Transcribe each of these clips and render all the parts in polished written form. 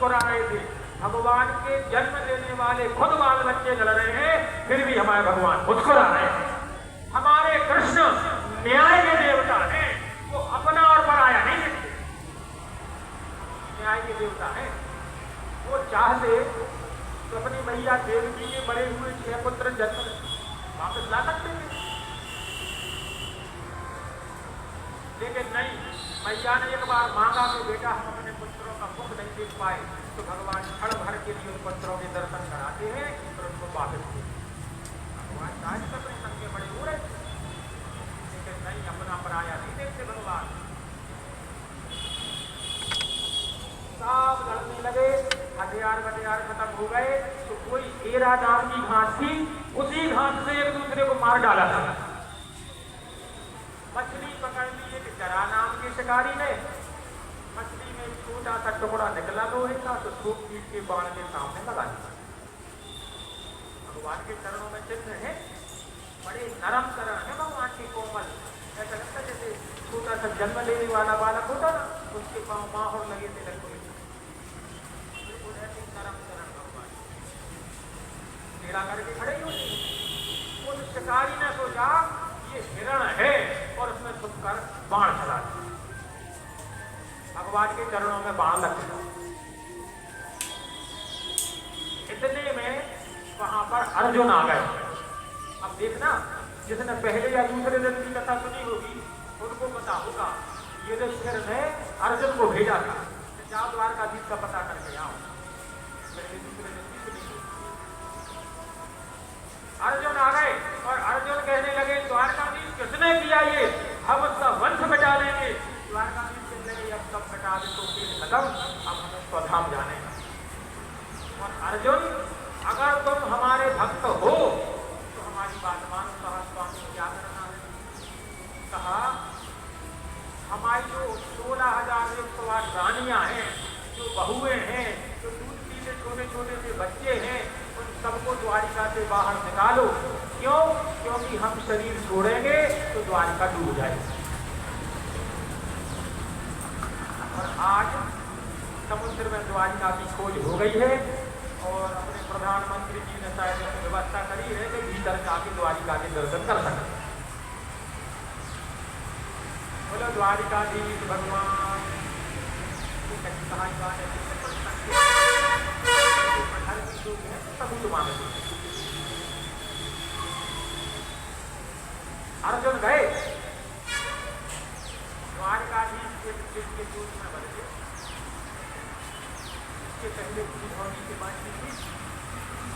मुस्कुरा रहे थे। भगवान के जन्म देने वाले खुद बाल बच्चे लड़ रहे हैं, फिर भी हमारे भगवान मुस्कुरा रहे हैं। हमारे कृष्ण न्याय के देवता हैं, वो अपना और पराया नहीं देखते। न्याय के देवता हैं, वो चाहते तो अपनी मैया देवकी के मरे हुए 6 पुत्र जन्म वापस ला सकते थे, लेकिन नहीं। मैया ने एक बार मांगा कि बेटा हम अपने पुत्रों का मुख नहीं देख पाए, तो भगवान क्षण भर के लिए उन पुत्रों के दर्शन कराते हैं और उनको वापस देते हैं। भगवान चाहे तो अपने संग के बड़े हो रहे, लेकिन नहीं, अपना पराया नहीं देखते भगवान। सब लड़ने लगे, हथियार खत्म हो गए, तो कोई एरा नाम की घास थी, उसी घास से एक दूसरे को मार डाला था। मछली पकड़ ली एक जरा नाम के शिकारी ने, मछली में छोटा सा टुकड़ा निकला लोहे का, तो सूप पीट के बाण के सामने लगा दिया। भगवान के चरणों में चिन्ह है, बड़े नरम चरण है भगवान के कोमल। ऐसा लगता है जैसे छोटा सा जन्म लेने वाला बालक होता ना, उसके पाँव माहौर लगे थे लगभग नरम चरण भगवान टेढ़ा करके खड़े हो। उस शिकारी ने सोचा ये हिरण है और उसमें छुपकर बाण चला दिया। भगवान के चरणों में बाण लग गया। इतने में वहां पर अर्जुन आ गए। अब देखना, जिसने पहले या दूसरे दिन की कथा सुनी होगी उनको पता होगा, युधिष्ठिर ने अर्जुन को भेजा था, जाओ द्वारकाधीश का पता करके आओ। पहले दूसरे दिन की सुनी होगी। अर्जुन आ गए और अर्जुन कहने लगे द्वारकाधीश किसने किया ये, हम उसका वंश मिटा देंगे। द्वारकाधीश कहने लगे अब सब मिटा दे तो खेल खत्म, अब हम स्वधाम जानेगा। और अर्जुन, अगर तुम हमारे भक्त हो तो हमारी बात मानो। कहा स्वामी क्या करना है? कहा हमारी जो 16,108 रानियां हैं, जो बहुएं हैं, जो दूध पीते छोटे छोटे से बच्चे हैं, उन सबको द्वारिका से बाहर निकालो। क्यों? क्योंकि हम शरीर छोड़ेंगे तो द्वारिका डूब जाएगी। और आज समुद्र में द्वारिका की खोज हो गई है और अपने प्रधानमंत्री जी ने शायद व्यवस्था करी है कि भीतर जाके द्वारिका के दर्शन कर सकें। बोलो द्वारिकाधीश भगवान की कहानी बात है। अर्जुन गए द्वारकाधीश के दूध में बदले। इसके पहले पूरी धोनी की बात की थी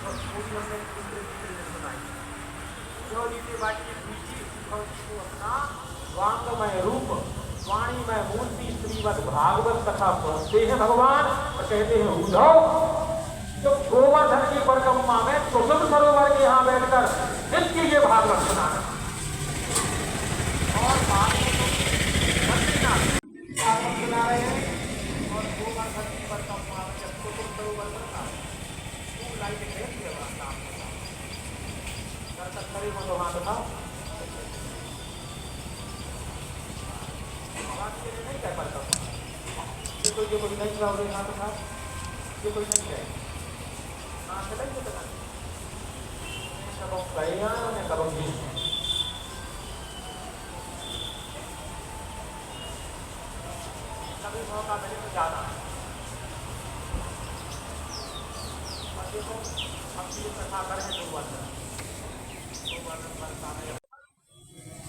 और पूरी हमने दूसरे बनाई। धोनी की बात की थी को अपना वांगमय रूप, वाणीमय मूर्ति श्रीमद् भागवत कथा पढ़ते हैं भगवान और कहते हैं उद्धव, तो गोवर्धन की परिक्रमा में कुसुम सरोवर के यहाँ बैठकर नित्य ये भागवत सुनाना। और भागवत सुना रहे हैं और गोवर्धन की परिक्रमा में जब कुसुम सरोवर बनता है वो लाइट रहती है दर्शक करे वो तो वहां था नहीं कह पाता। ये कोई नहीं था और यहाँ था, ये कोई नहीं है कभी मौका मिले तो जाना। और देखो हम ये कथा करें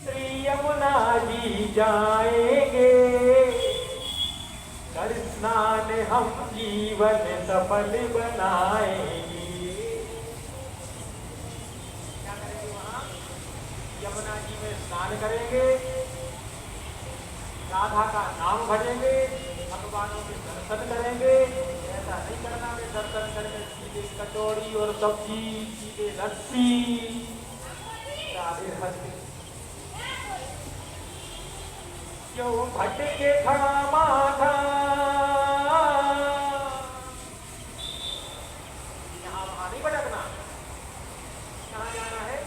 श्री यमुना जी जाएंगे कर स्नान हम जीवन सफल बनाएंगे। क्या करेंगे वहाँ? यमुना जी में स्नान करेंगे, राधा का नाम भजेंगे, भगवानों के दर्शन करेंगे। ऐसा नहीं करना कि दर्शन करके सीधे कचौड़ी और सब्जी, सीधे लस्सी, राधे हंसी क्यों भटके खड़ा माथा। यहाँ वहां नहीं भटकना, कहाँ जाना है?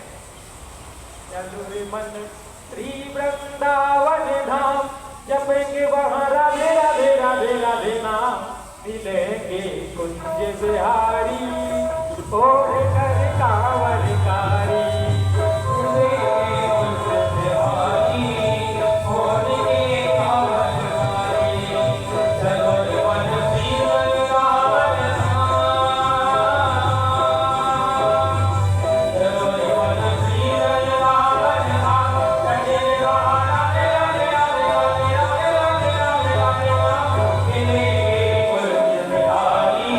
चलो मन श्री वृंदावन धाम, जपेंगे वहां राधे राधे राधे राधे नाम। मिलेंगे कुंज बिहारी और कर कांवरकारी। मिलेंगे कुंज बिहारी और के कांवरकारी। चलो वन श्री वृंदावन धाम। चलो वन श्री वृंदावन धाम। चले राधे राधे राधे राधे राधे राधे राधे राधे। मिलेंगे कुंज बिहारी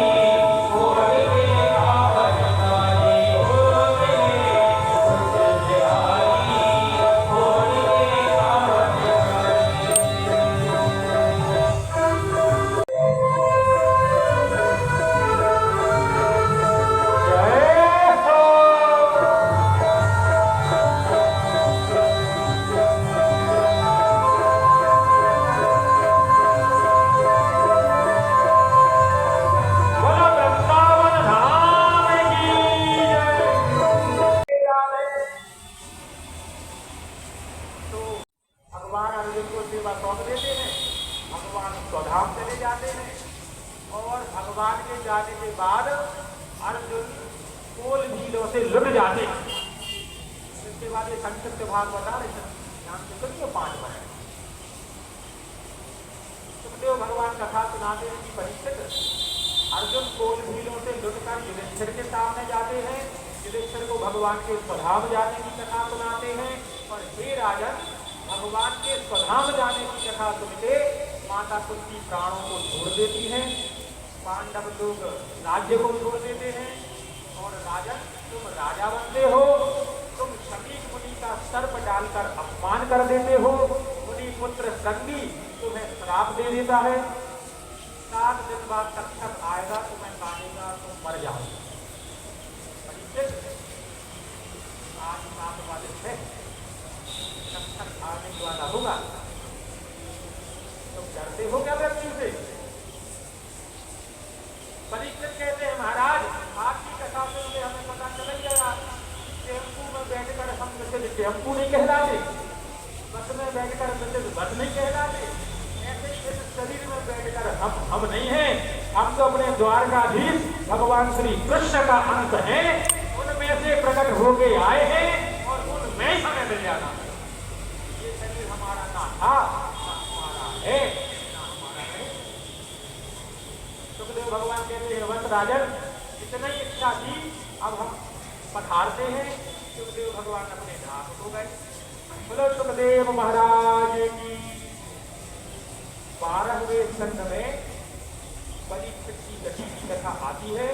और के कांवरकारी। ओ मिलेंगे कुंज बिहारी और के कांवरकारी। जय हो। बोलो वृंदावन धाम की जय। तो भगवान अर्जुन को सेवा सौंप देते हैं। भगवान स्वधाम चले जाते हैं और भगवान के जाने के बाद अर्जुन कोल भीलों से लुट जाते हैं। इसके बाद ये संक्षिप्त भाग बता रहे हैं। ध्यान से सुनिए 5 मिनट। सुखदेव भगवान कथा सुनाते हैं कि परीक्षित अर्जुन कोल भीलों से लुटकर युधिष्ठिर के सामने जाते हैं। युधिष्ठिर को भगवान के स्वधाम जाने की कथा सुनाते हैं और हे राजन, भगवान के स्वधाम जाने की कथा सुनते माता कुंती प्राणों को छोड़ देती हैं। पांडव लोग राज्य को छोड़ देते हैं और राजन, तुम राजा बनते हो, तुम शमीक मुनि का सर्प डालकर अपमान कर देते हो। मुनि पुत्र संगी तुम्हें श्राप दे देता है। 7 दिन बाद तक्षक आएगा, तुम्हें काटेगा, तुम मर जाओगे। परीक्षित, आज 7वां दिन है, तक्षक आने वाला होगा। तुम डरते हो क्या मृत्यु से? परीक्षित कहते हैं महाराज, आपकी कथा सुन के हमें पता चल ही गया। टेम्पू में बैठकर हम प्रसिद्ध टेम्पू नहीं कहलाते, बस में बैठकर प्रसिद्ध बस नहीं कहलाते। ऐसे इस शरीर में बैठकर हम नहीं हैं। हम तो अपने द्वारकाधीश भगवान श्री कृष्ण का अंश हैं। उनमें से प्रकट होके आए हैं और उनमें ही हमें मिल जाना है। ये शरीर हमारा ना था, ना हमारा है, ना हमारा है। सुखदेव भगवान कहते हैं वत्स राजन, इतना ही इच्छा थी, अब हम पधारते हैं। सुखदेव भगवान अपने धाम हो गए। बोलो सुखदेव महाराज की। 12वें स्कंद में परीक्षित की गति की कथा आती है।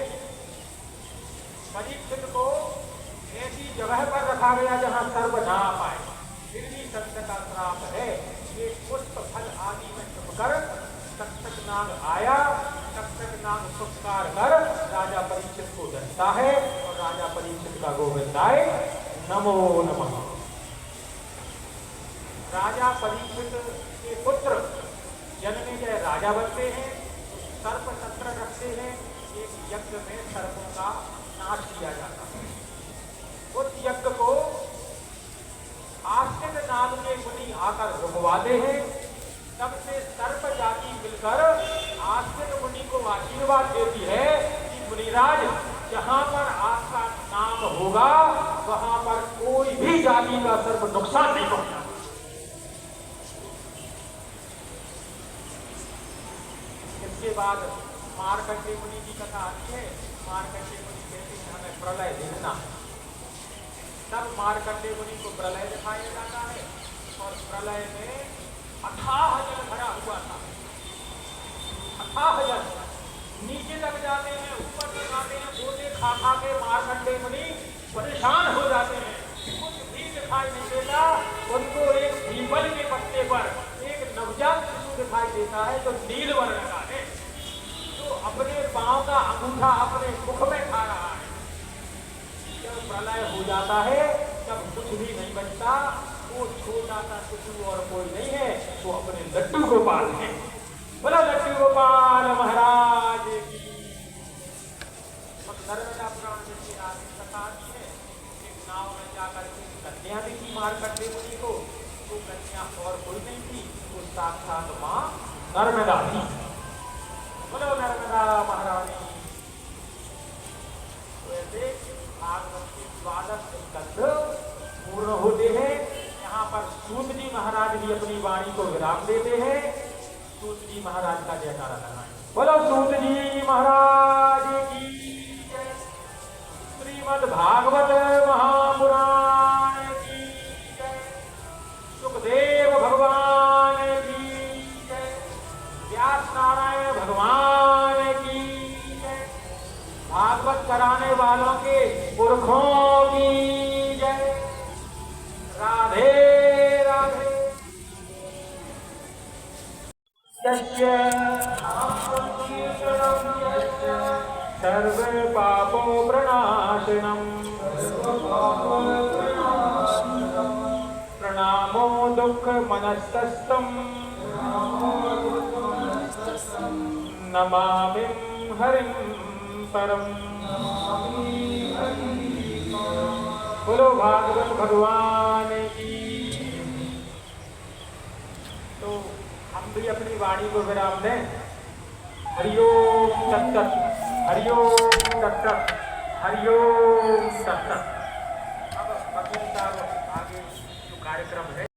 परीक्षित को ऐसी जगह पर रखा गया जहां सर्प ना आ पाए, फिर भी सत्य का श्राप है। ये पुष्प फल आदि में छुपकर तक्षक नाग आया। तक्षक नाग फुटकार कर राजा परीक्षित को डरता है और राजा परीक्षित का गोविंदाय नमो नमः। राजा परीक्षित के पुत्र जन्मे जय राजा बनते हैं, सर्प तंत्र रखते हैं। एक यज्ञ में सर्पों का नाश किया जाता है। उस यज्ञ को आश्रित नाम के मुनि आकर रुकवाते हैं। तब से सर्प जाति मिलकर आश्रित मुनि को आशीर्वाद देती है कि मुनिराज, जहां पर आपका नाम होगा वहां पर कोई भी जाति का सर्प नुकसान नहीं पहुंचा। इसके बाद मार्कंडेय मुनि की कथा आती है। मार्कंडेय मुनि कहते हैं हमें प्रलय देखना। तब मार्कंडेय मुनि को प्रलय दिखाया जाता है और प्रलय में अथाह जल भरा हुआ था। अथाह जल नीचे लग जाते हैं, ऊपर तक आते हैं, गोते खा खा के मार्कंडेय मुनि परेशान हो जाते हैं। कुछ भी दिखाई नहीं देता उनको। एक पीपल के पत्ते पर एक नवजात शिशु दिखाई देता है जो नील वर्ण का है, जो अपने पांव का अंगूठा अपने मुख में खा रहा है। जब प्रलय हो जाता है तब कुछ भी नहीं बचता। वो छोटा सा शिशु और कोई नहीं है, वो अपने लड्डू गोपाल है। बोलो लड्डू गोपाल महाराज की। नर्मदा पुराण जैसे आदि कथा आती है। एक नाव में जाकर के कन्या दिखी मार्कंडेय मुनि को। वो कन्या और कोई नहीं थी, वो साक्षात मां नर्मदा थी। बोलो नर्मदा सुभद्रा महारानी। तो ऐसे भागवत के 12 स्कंध पूर्ण होते हैं। यहाँ पर सूत जी महाराज भी अपनी वाणी को विराम देते हैं। सूत जी महाराज का जयकारा लगाएं। बोलो सूत जी महाराज की जय। श्रीमद् भागवत महापुराण की जय। सुखदेव भगवान की जय। व्यास नारायण भगवान की जय। भागवत कराने वालों के पुरखों की जय। राधे राधे। यस्य सर्व पापो प्रणाशनम प्रणामो दुख मनस्तस्तम नमामि हरिं परम। बोलो भागवत भगवान की। तो हम भी अपनी वाणी को विराम दें। हरिओम तत्सत, हरिओम तत्सत, हरिओम तत्सत। अब भगवत साहब आगे जो कार्यक्रम है